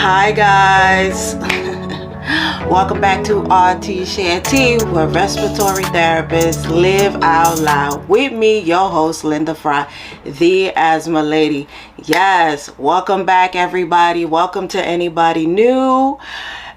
Hi guys, welcome back to Rts Share Tea, where respiratory therapists live out loud. With me, your host Linda Fry, the asthma lady. Yes, welcome back everybody. Welcome to anybody new.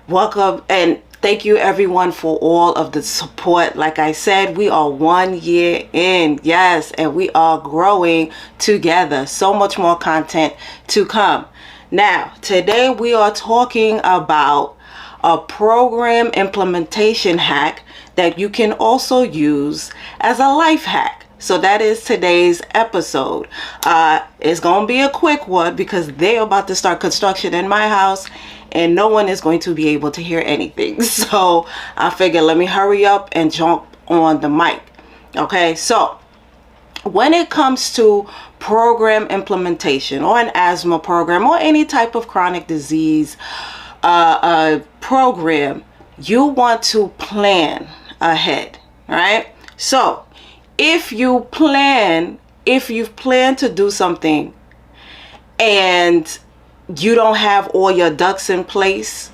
Welcome and thank you everyone for all of the support. Like I said, we are 1 year in, yes, and we are growing together. So much more content to come. Now, today we are talking about a program implementation hack that you can also use as a life hack. So that is today's episode. It's going to be a quick one because they're about to start construction in my house and no one is going to be able to hear anything. So I figured let me hurry up and jump on the mic. Okay, so when it comes to program implementation or an asthma program or any type of chronic disease program, you want to plan ahead, right? So if you plan to do something and you don't have all your ducks in place,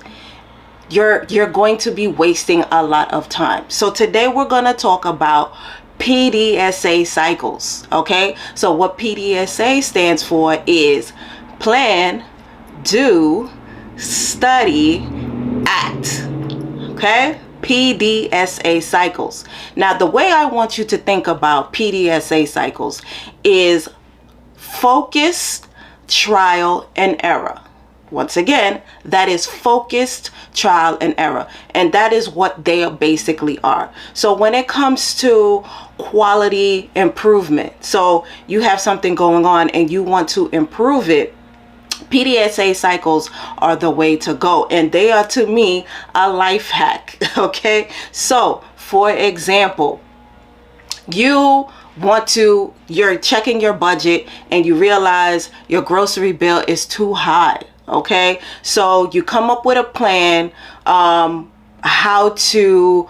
you're going to be wasting a lot of time. So today we're going to talk about PDSA cycles. Okay, so what PDSA stands for is plan, do, study, act. Okay, PDSA cycles. Now the way I want you to think about PDSA cycles is focused, trial and error. Once again, that is focused, trial and error, and that is what they basically are. So when it comes to quality improvement, so you have something going on and you want to improve it, PDSA cycles are the way to go, and they are, to me, a life hack. Okay, so for example, you're checking your budget and you realize your grocery bill is too high. Okay, so you come up with a plan how to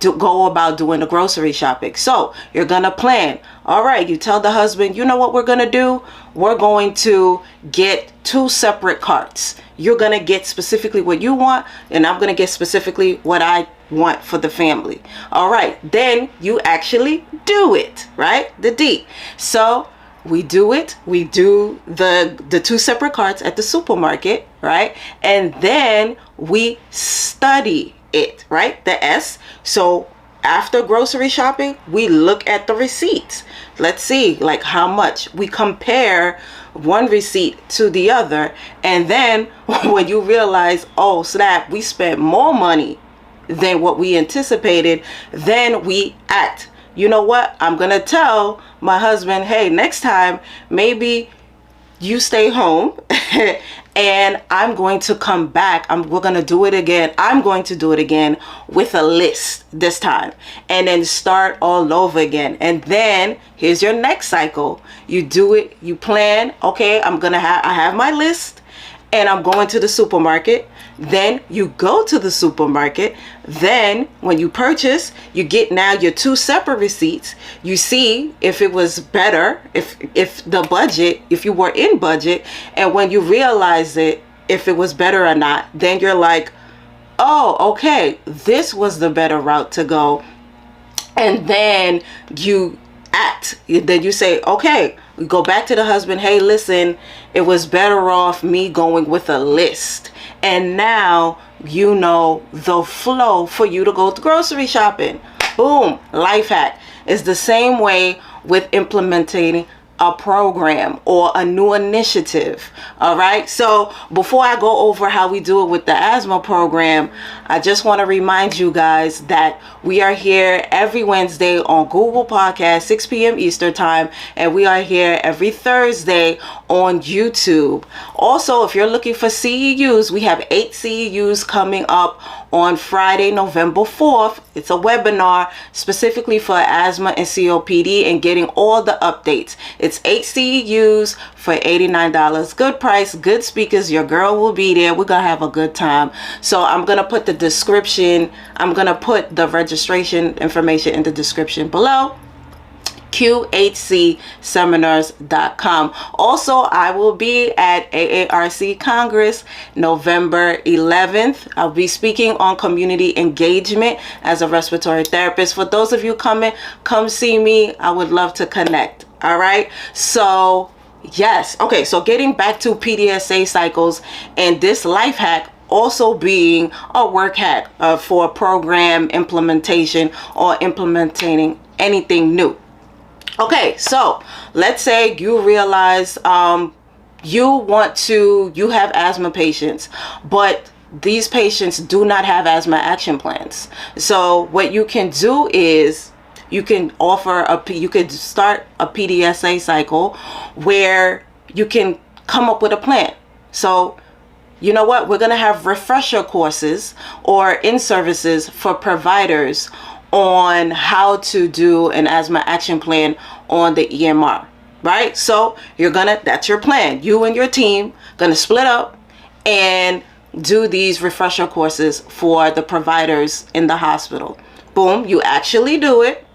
go about doing the grocery shopping. So you're gonna plan. All right, you tell the husband, you know what we're gonna do? We're going to get 2 separate carts. You're gonna get specifically what you want, and I'm gonna get specifically what I want for the family. All right, then you actually do it, right? The D. So we do it. We do the 2 separate carts at the supermarket, right? And then we study it, right? The S. So after grocery shopping, we look at the receipts. Let's see, like how much. We compare one receipt to the other. And then when you realize, oh snap, we spent more money than what we anticipated, then we act. You know what? I'm going to tell my husband, hey, next time, maybe you stay home and I'm going to come back. We're going to do it again. I'm going to do it again with a list this time and then start all over again. And then here's your next cycle. You do it. You plan. Okay, I have my list and I'm going to the supermarket. Then you go to the supermarket. Then when you purchase, you get now your 2 separate receipts. You see if it was better, if you were in budget. And when you realize it, if it was better or not, then you're like, oh, okay, this was the better route to go. And then you act. Then you say, okay, we go back to the husband. Hey, listen, it was better off me going with a list. And now you know the flow for you to go grocery shopping. Boom, life hack. It's the same way with implementing a program or a new initiative. All right, so before I go over how we do it with the asthma program, I just want to remind you guys that we are here every Wednesday on Google Podcast, 6 p.m. Eastern time, and we are here every Thursday on YouTube. Also, if you're looking for CEUs, we have 8 CEUs coming up on Friday, November 4th. It's a webinar specifically for asthma and COPD and getting all the updates. It's 8 CEUs for $89. Good price, good speakers. Your girl will be there. We're going to have a good time. So I'm going to put the description. I'm going to put the registration information in the description below. qhcseminars.com. Also, I will be at AARC Congress November 11th. I'll be speaking on community engagement as a respiratory therapist. For those of you coming, come see me. I would love to connect. All right. So yes. Okay. So getting back to PDSA cycles and this life hack also being a work hack for program implementation or implementing anything new. Okay, so let's say you realize you have asthma patients, but these patients do not have asthma action plans. So what you can do is you can start a PDSA cycle where you can come up with a plan. So you know what? We're going to have refresher courses or in-services for providers on how to do an asthma action plan on the EMR, right? So that's your plan. You and your team gonna split up and do these refresher courses for the providers in the hospital. Boom, you actually do it.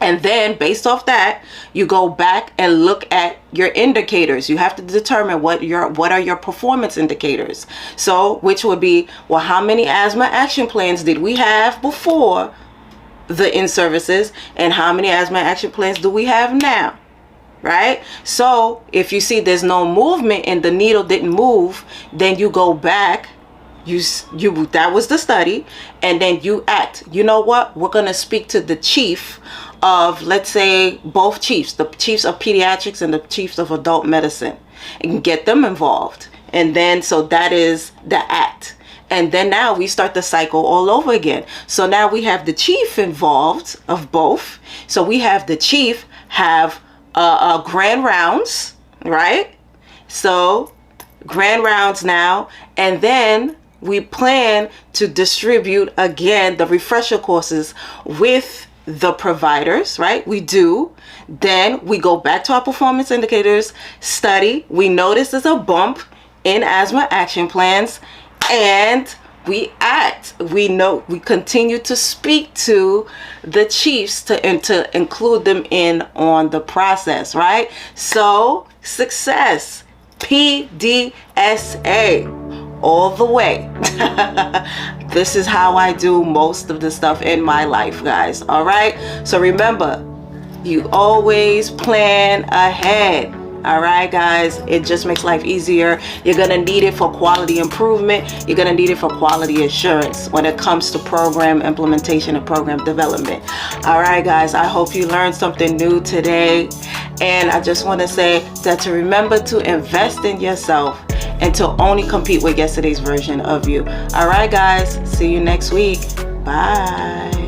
And then based off that, you go back and look at your indicators. You have to determine what are your performance indicators. So which would be, well, how many asthma action plans did we have before the in-services, and how many asthma action plans do we have now, right? So if you see there's no movement and the needle didn't move, then you go back, that was the study, and then you act. You know what? We're going to speak to the chief of, let's say, both chiefs, the chiefs of pediatrics and the chiefs of adult medicine, and get them involved. And then, so that is the act. And then now we start the cycle all over again. So now we have the chief involved of both. So we have the chief have grand rounds, right? So grand rounds now. And then we plan to distribute again the refresher courses with the providers, right? We do. Then we go back to our performance indicators, study. We notice there's a bump in asthma action plans, and we act. We continue to speak to the chiefs to include them in on the process, right? So success, PDSA, all the way. This is how I do most of the stuff in my life, guys. All right. So remember, you always plan ahead. All right, guys, it just makes life easier. You're going to need it for quality improvement. You're going to need it for quality assurance when it comes to program implementation and program development. All right, guys, I hope you learned something new today. And I just want to say that to remember to invest in yourself and to only compete with yesterday's version of you. All right, guys, see you next week. Bye.